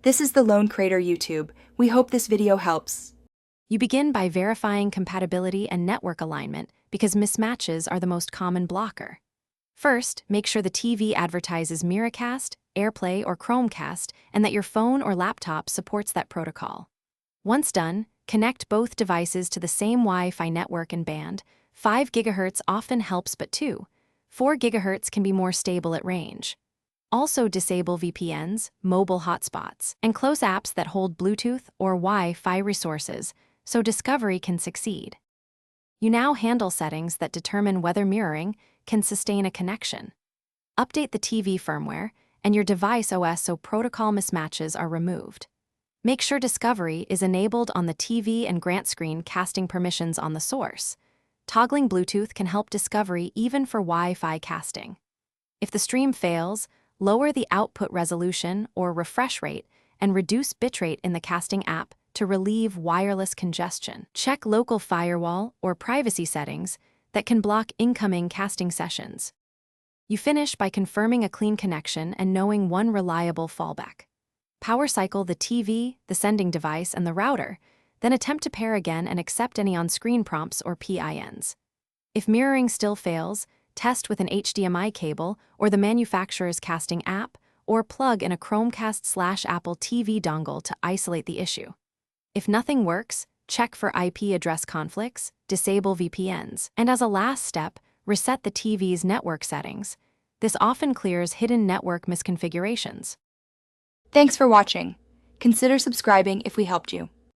This is the Lone Crater YouTube. We hope this video helps. You begin by verifying compatibility and network alignment because mismatches are the most common blocker. First, make sure the TV advertises Miracast, AirPlay, or Chromecast and that your phone or laptop supports that protocol. Once done, connect both devices to the same Wi-Fi network and band. 5 GHz often helps, but 4 GHz can be more stable at range. Also disable VPNs, mobile hotspots, and close apps that hold Bluetooth or Wi-Fi resources so discovery can succeed. You now handle settings that determine whether mirroring can sustain a connection. Update the TV firmware and your device OS so protocol mismatches are removed. Make sure discovery is enabled on the TV and grant screen casting permissions on the source. Toggling Bluetooth can help discovery even for Wi-Fi casting. If the stream fails, lower the output resolution or refresh rate and reduce bitrate in the casting app to relieve wireless congestion. Check local firewall or privacy settings that can block incoming casting sessions. You finish by confirming a clean connection and knowing one reliable fallback. Power cycle the TV, the sending device, and the router, then attempt to pair again and accept any on-screen prompts or PINs. If mirroring still fails, test with an HDMI cable or the manufacturer's casting app, or plug in a Chromecast/Apple TV dongle to isolate the issue. If nothing works, check for IP address conflicts, disable VPNs, and as a last step, reset the TV's network settings. This often clears hidden network misconfigurations. Thanks for watching. Consider subscribing if we helped you.